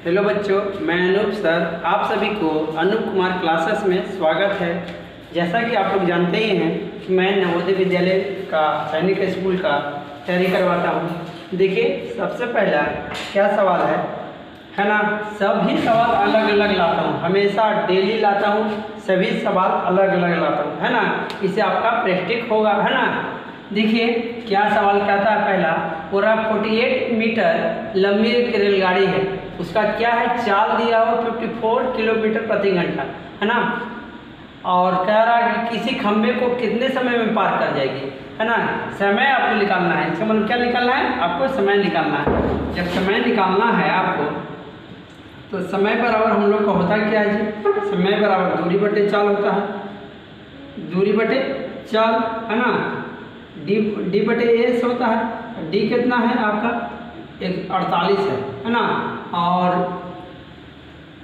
Hello बच्चों, मैं Anoop sir, आप सभी को अनूप कुमार क्लासेस में स्वागत है। जैसा कि आप लोग जानते ही हैं कि मैं नवोदय विद्यालय का सैनिक स्कूल का तैयारी करवाता हूं। देखिए, सबसे पहला क्या सवाल है ना। सभी सवाल अलग अलग लाता हूं, हमेशा डेली लाता हूं, सभी सवाल अलग अलग लाता हूं, है ना। इससे आपका प्रैक्टिस होगा, है ना। देखिए क्या सवाल कहता है। पहला, पूरा 48 मीटर लंबी एक रेलगाड़ी है, उसका क्या है, चाल दिया हो 54 किलोमीटर प्रति घंटा, है ना। और कह रहा है कि किसी खंभे को कितने समय में पार कर जाएगी, है ना। समय आपको निकालना है। इसका मतलब क्या निकालना है, आपको समय निकालना है। जब समय निकालना है आपको, तो समय बराबर हम लोग का होता क्या है जी, समय बराबर दूरी बटे चाल होता है। दूरी बटे चाल, है ना। डी बटे एस होता है। डी कितना है आपका, 48 है ना। और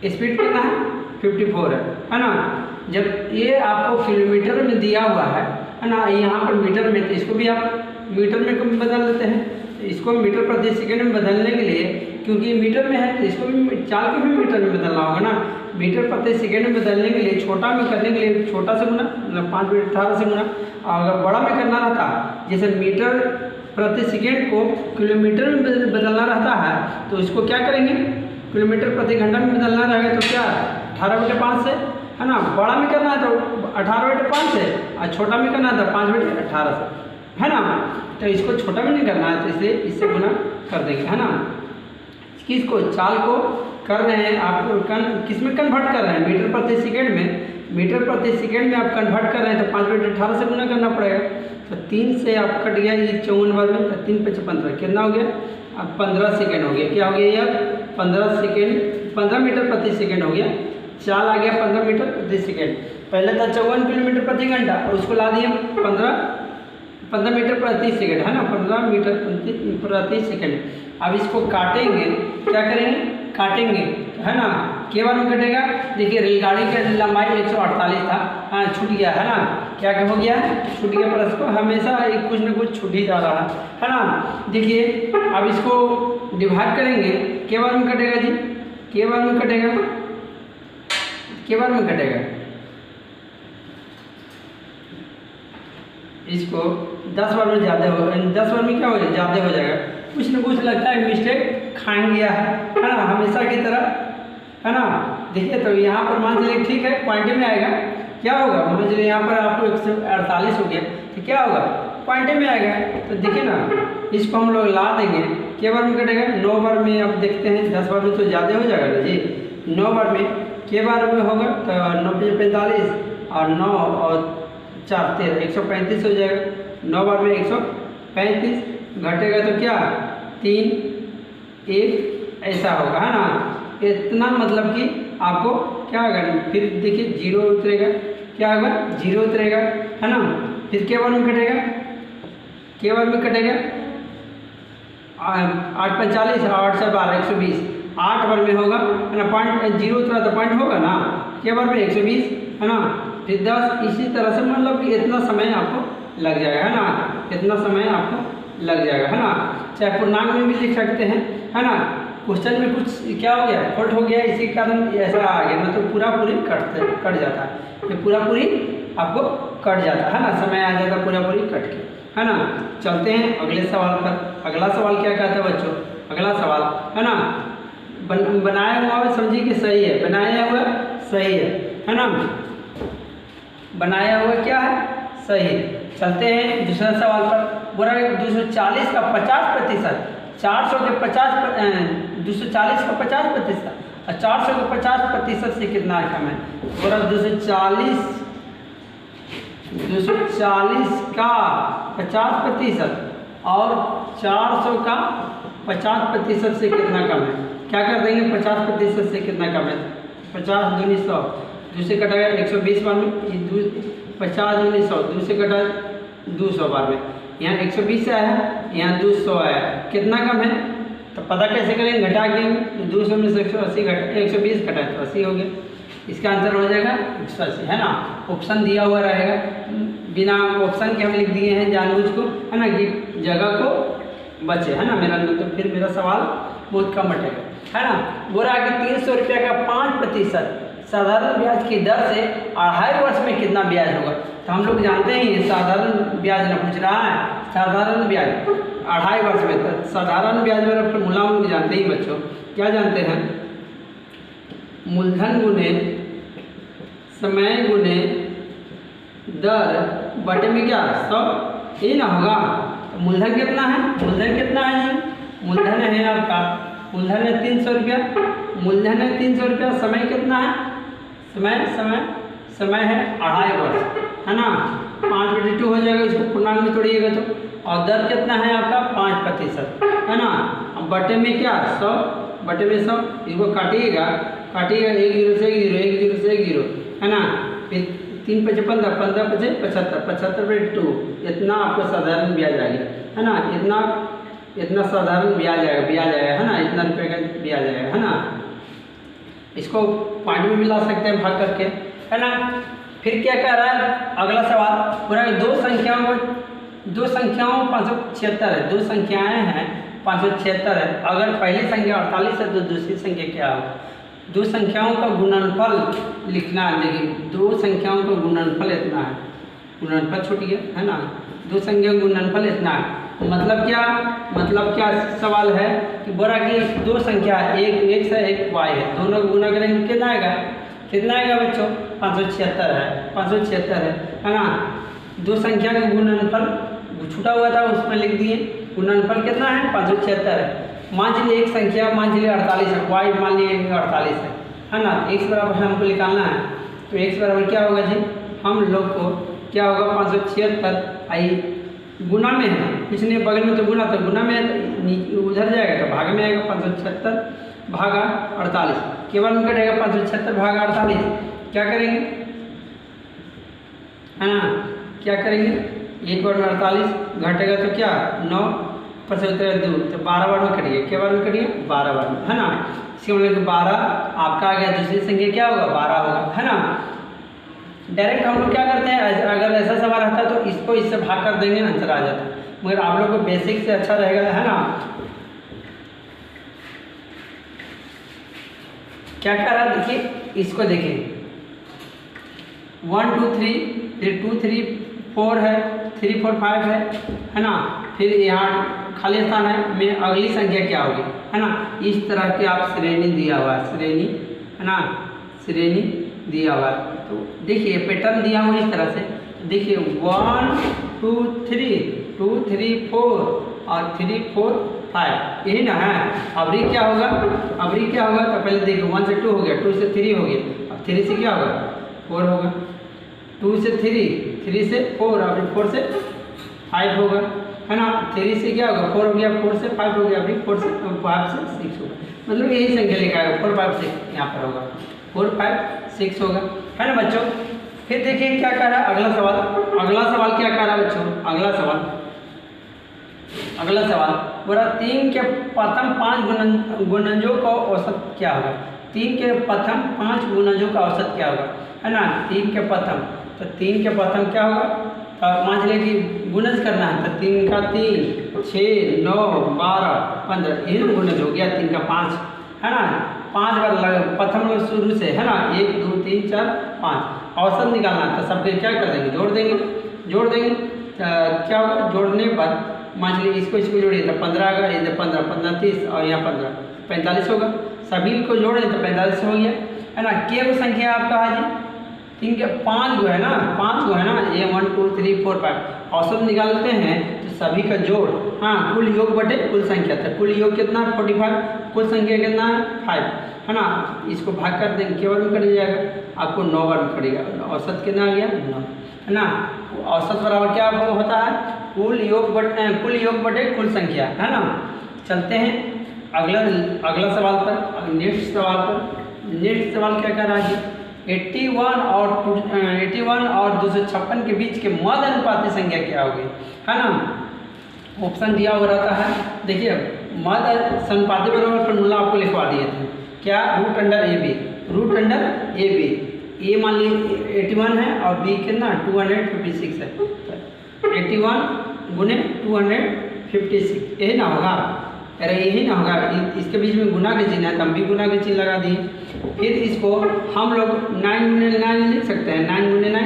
स्पीड कितना है, 54 है ना। जब ये आपको किलोमीटर में दिया हुआ है ना, यहाँ पर मीटर में, तो इसको भी आप मीटर में बदल देते हैं। इसको मीटर प्रति सेकंड में बदलने के लिए, क्योंकि मीटर में है तो इसको भी चाल को भी मीटर में बदलना होगा ना। मीटर प्रति सेकंड में बदलने के लिए, छोटा में करने के लिए छोटा से गुना, मतलब 5 × 18 से गुना। और अगर बड़ा में करना रहता, जैसे मीटर प्रति सेकंड को किलोमीटर में बदलना रहता है, तो इसको क्या करेंगे, किलोमीटर प्रति घंटा में बदलना रहेगा, तो क्या 18/5 से, है ना। बड़ा में करना है तो 18/5 से, और छोटा में करना है तो 5/18 से, है ना। तो इसको छोटा में नहीं करना है, तो इसलिए इससे गुना कर देंगे, है ना। किसको, चाल को कर रहे हैं आप, किस में कन्वर्ट कर रहे हैं, मीटर प्रति सेकंड में। मीटर प्रति सेकंड में आप कन्वर्ट कर रहे हैं तो 5/18 से गुना करना पड़ेगा। तो 3 से आप कट गया ये 54 बार में, तो 3 × 5 = 15, कितना हो गया, अब 15 सेकेंड हो गया। क्या हो गया ये, अब 15 सेकेंड, 15 मीटर प्रति सेकेंड हो गया। चाल आ गया 15 मीटर प्रति सेकेंड। पहले था 54 किलोमीटर प्रति घंटा, और उसको ला दिए 15 मीटर प्रति सेकेंड, है ना। 15 मीटर प्रति सेकेंड। अब इसको काटेंगे, क्या करेंगे, काटेंगे, है ना। के बार में कटेगा। देखिए रेलगाड़ी का लंबाई 148 था, हाँ छूट गया, है ना। क्या हो गया, छूट गया, पर इसको हमेशा एक कुछ न कुछ छूट ही जा रहा है ना। देखिए अब इसको डिवाइड करेंगे, के बार में कटेगा जी, के बार में कटेगा, के बार में कटेगा। इसको 10 बार में ज़्यादा हो, 10 बार में क्या हो जाएगा, ज़्यादा हो जाएगा। कुछ न कुछ लगता है मिस्टेक खाएंगे गया है ना, हमेशा की तरह, है ना। देखिए तो यहाँ पर मान चलिए ठीक है, पॉइंट में आएगा, क्या होगा, मान चलिए यहाँ पर आपको 148 हो गया, तो क्या होगा, पॉइंट में आएगा। तो देखिए ना, इसको हम लोग ला देंगे, के बार में कटेगा, 9 बार में। अब देखते हैं 10 बार में तो ज़्यादा हो जाएगा ना जी। 9 बार में, के बार में होगा तो 9 × 45, और 9 और 4 13, 135 हो जाएगा। 9 बार में 135, घटेगा तो क्या, 3 1 ऐसा होगा, है ना। इतना मतलब कि आपको क्या होगा, फिर देखिए 0 उतरेगा, क्या होगा, 0 उतरेगा, है ना। फिर के बार में कटेगा, के बार में कटेगा 8 × 45, 8 से 12, 120, 8 बार में होगा, है ना। पॉइंट 0 उतरा तो पॉइंट होगा ना, के बार में 120, है ना। फिर 10, इसी तरह से मतलब कि इतना समय आपको लग जाएगा, है ना। इतना समय आपको लग जाएगा, है ना। चाहे पूर्णांक में भी लिख सकते हैं, है ना। क्वेश्चन में कुछ क्या हो गया, फॉल्ट हो गया, इसी कारण ऐसा आ गया, मतलब पूरा पूरी कट जाता है। ये पूरा पूरी आपको कट जाता है ना, समय आ जाता पूरा पूरी कट के, है ना। चलते हैं अगले सवाल पर। अगला सवाल क्या कहता है बच्चों, अगला सवाल, है ना, बनाया हुआ समझिए कि सही है, बनाया हुआ सही है ना। बनाया हुआ क्या है, सही है। चलते हैं दूसरा सवाल पर। बोला 240 का 50%, 400 के 240 का 50%, और 400 के 50% से कितना कम है। बोला 240 का 50% और 400 का 50% से कितना कम है। क्या कर देंगे, 50% से कितना कम है, 50 दूनी 100, 2 से कटाएगा 120 बार में, 50 दूनी 100, 2 से कटा 200 बार में। यहाँ 120 से आया, यहाँ 200 आया, कितना कम है, तो पता कैसे करेंगे, घटा के 200 में से 180 घटा, 120 घटाए तो 80 हो गया। इसका आंसर हो जाएगा 180, है ना। ऑप्शन दिया हुआ रहेगा, बिना ऑप्शन के हम लिख दिए हैं जानबूझ को, है ना, कि जगह को बचे, है ना मेरा, तो फिर मेरा सवाल बहुत कम हटेगा। है ना। बोल रहा है कि 300 रुपये का 5% साधारण ब्याज की दर से 2.5 वर्ष में कितना ब्याज होगा। तो हम लोग जानते हैं साधारण ब्याज ना पूछ रहा है, साधारण ब्याज 2.5 वर्ष में। तो साधारण ब्याज वाला फॉर्मूला हम लोग जानते ही बच्चों, क्या जानते हैं, मूलधन गुने समय गुने दर बटे में क्या 100, ये ना होगा। तो मूलधन कितना है, मूलधन कितना है जी, मूलधन है आपका, मूलधन है 300 रुपया, मूलधन है 300 रुपया, समय कितना है, समय है 2.5 वर्ष, है ना। 5/2 हो जाएगा, इसको पूर्णांक में तोड़िएगा तो। और दर कितना है आपका 5%, है ना। अब बटे में क्या 100, बटे में 100, इसको काटिएगा, 1 0 से 1 0, 1 0 से 1 0, है ना। फिर 3 × 5 = 15, 15 × 5 = 75, 75/2, इतना आपको साधारण ब्याज आ गया, है ना। इतना साधारण ब्याज आएगा, है ना, इतना रुपये का ब्याज आएगा, है ना। इसको पॉइंट में भी ला सकते हैं भाग करके, है ना। फिर क्या कह रहा है अगला सवाल, पूरा दो संख्याओं 576 है, दो संख्याएं हैं 576 है। अगर पहली संख्या 48 है तो दूसरी संख्या क्या होगा। दो संख्याओं का गुणनफल लिखना है। देखिए दो संख्याओं का गुणनफल इतना है, गुणनफल छूटिए, है ना। दो संख्या का गुणनफल इतना है, मतलब क्या सवाल है कि बोला कि दो संख्या एक x है एक y है, दोनों को गुना करेंगे कितना आएगा बच्चों 576 है ना। दो संख्या का गुणनफल छूटा हुआ था उसमें लिख दिए, गुणनफल कितना है 576 है। मान लीजिए एक संख्या 48 है, y मान लीजिए 48 है ना। x बराबर हमको निकालना है, तो x बराबर क्या होगा जी, हम लोग को क्या होगा 576 आई गुना में है, पिछले बगल में तो गुना में है तो उधर जाएगा तो भाग में आएगा 576 भागा 48, केवल में कटेगा 576 भागा 48। क्या करेंगे, है ना, क्या करेंगे, एक बार में 48 घटेगा तो क्या 9 + 2 तो 12 बार में कटिए, क्या बार में कटिए 12 बार में, है ना। इसके मतलब 12 आपका आ गया, दूसरी संख्या क्या होगा 12 होगा, है ना। डायरेक्ट हम लोग क्या करते हैं, अगर ऐसा सवाल रहता है तो इसको इससे भाग कर देंगे, आंसर आ जाता है। मगर आप लोग को बेसिक से अच्छा रहेगा, है ना। क्या कर रहा है देखिए, इसको देखिए 1 2 3, फिर 2 3 4 है, 3 4 5 है ना। फिर यहाँ खाली स्थान है, में अगली संख्या क्या होगी, है ना। इस तरह के आप श्रेणी दिया हुआ है, श्रेणी, है ना, श्रेणी दिया हुआ है। तो देखिए पैटर्न दिया हुआ इस तरह से, देखिए 1 2 3 2 3 4 और 3 4 5, यही ना है। अबरी क्या होगा, तो पहले देखिए 1 से 2 हो गया, 2 से 3 हो गया, अब 3 से क्या होगा 4 होगा, 2 से 3, 3 से 4, अब 4 से 5 होगा, है ना। 3 से क्या होगा 4 हो गया, 4 से 5 हो गया, अभी 4 से 5 से 6 होगा, मतलब यही संख्या लिखा है 4 5 6 यहाँ पर होगा, 4 5 6 होगा, है ना बच्चों। फिर देखिए क्या कह रहा है अगला सवाल क्या कह रहा है बच्चों, अगला सवाल बोला 3 के प्रथम 5 गुणनजों का औसत क्या होगा। 3 के प्रथम 5 गुणनजों का औसत क्या होगा, है ना। 3 के प्रथम, तो 3 के प्रथम क्या होगा, तो मान लीजिए कि गुणज करना है, तो 3 का 3 6 9 12 15, यही गुणज हो गया। 3 का 5, है ना, 5 बार प्रथम शुरू से, है ना, 1 2 3 4 5 औसत निकालना है, तो सबके क्या कर देंगे जोड़ देंगे क्या होगा, जोड़ने पर मान लीजिए इसको जोड़िए तो 15 आएगा, इधर 15 15 30 और यहाँ 15 45 होगा, सभी को जोड़े तो 45 हो गया, है ना। के वो संख्या आपका है जी 3 के 5 गो है ना, 5 गो है ना, ये 1 2 3 4 5 औसत निकालते हैं तो सभी का जोड़, हाँ, कुल योग बटे कुल संख्या, तो कुल योग कितना 45, कुल संख्या कितना है 5, है ना। इसको भाग कर देंगे, केवल में कट जाएगा, आपको 9 बार में कटेगा, औसत कितना आ गया 9, है ना। औसत बराबर क्या होता है, कुल योग बटे कुल संख्या, है ना। चलते हैं अगला सवाल पर, नेक्स्ट सवाल क्या कर रहा है, 81 और 256 के बीच के मध्य अनुपाती संख्या क्या होगी, है ना। ऑप्शन दिया हो रहता है, देखिए मध्य अनुपाती बराबर फॉर्मूला आपको लिखवा दिए थे, क्या √AB, ए मान लीजिए 81 है और बी कितना 256 है, 81 × 256 यही ना होगा, अरे यही ना होगा, इसके बीच में गुना के चिन्ह है तो हम भी गुना के चिन्ह लगा दिए। फिर इसको हम लोग 9 गुने 9 लिख सकते हैं, 9 गुने 9।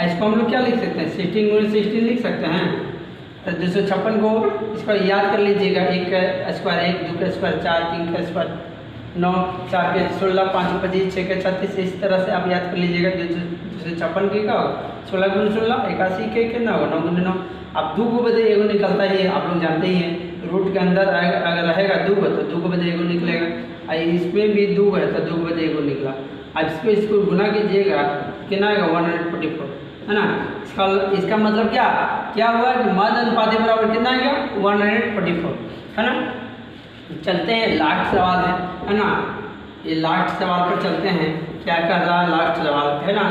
इसको हम लोग क्या लिख सकते हैं, 16 गुने 16 लिख सकते हैं। तो 256 को इसको याद कर लीजिएगा, 1 का स्क्वायर 1, 2 का स्क्वायर 4, 3 का स्क्वायर 9, 4 के 16, 5 के 25, 6 के 36, इस तरह से आप याद कर लीजिएगा। 256 के का 16 गुने 16 81 के कितना होगा, 9 गुने 9। अब 2 को बदले 1 निकलता ही है, आप लोग जानते ही हैं। रूट के अंदर अगर रहेगा 2 तो 2 को बदले 1 निकलेगा। इसमें भी 2 है तो 2 को बदले 1 निकला। अब इसको गुना कीजिएगा, कितना आएगा 144, है ना। इसका मतलब क्या हुआ कि मध्य अनुपाती बराबर कितना आएगा 144, है ना। चलते हैं, लास्ट सवाल है ना। ये लास्ट सवाल पर चलते हैं, क्या कर रहा है लास्ट सवाल, है ना।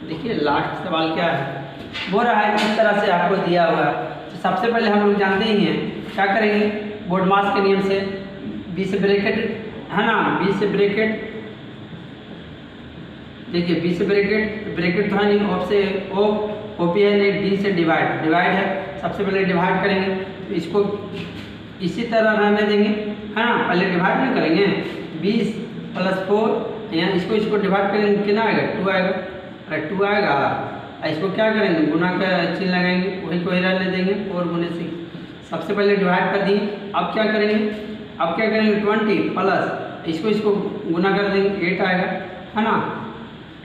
देखिए लास्ट सवाल क्या है, बोल रहा है इस तरह से आपको दिया हुआ है। तो सबसे पहले हम लोग जानते ही हैं क्या करेंगे, बोडमास के नियम से 20 से ब्रैकेट, है ना, 20 से ब्रैकेट, देखिए 20 से ब्रैकेट तो है नहीं, ऑफ से ओपी है नहीं, डी से डिवाइड है। सबसे पहले डिवाइड करेंगे तो इसको इसी तरह रहने देंगे, है ना। पहले डिवाइड नहीं करेंगे, 20 + 4 यहाँ इसको डिवाइड करेंगे, कितना आएगा 2 आएगा। अरे 2 आएगा, इसको क्या करेंगे गुना का चिन्ह लगाएंगे, वही को रहने देंगे 4 गुने 6। सबसे पहले डिवाइड कर दिए, अब क्या करेंगे 20 प्लस इसको गुना कर देंगे 8 आएगा, है ना।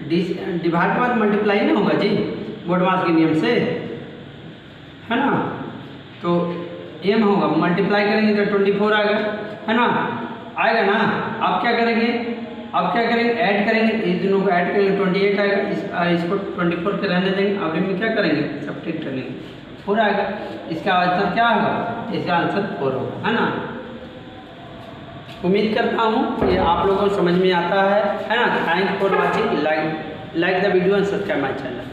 डिवाइड के बाद मल्टीप्लाई नहीं होगा जी, बोडमास के नियम से, है ना। तो एम होगा, मल्टीप्लाई करेंगे तो 24 आएगा, है ना, आएगा ना। अब क्या करेंगे ऐड करेंगे, इस दोनों को ऐड करेंगे 28 आएगा। इसको 24 के रहने देंगे, अब में क्या करेंगे सब्ट्रैक्ट करेंगे 4 आएगा। इसका आंसर क्या होगा, इसका आंसर 4 होगा, है ना। उम्मीद करता हूँ कि आप लोगों को समझ में आता है ना। Thank for watching, like the video and subscribe my channel.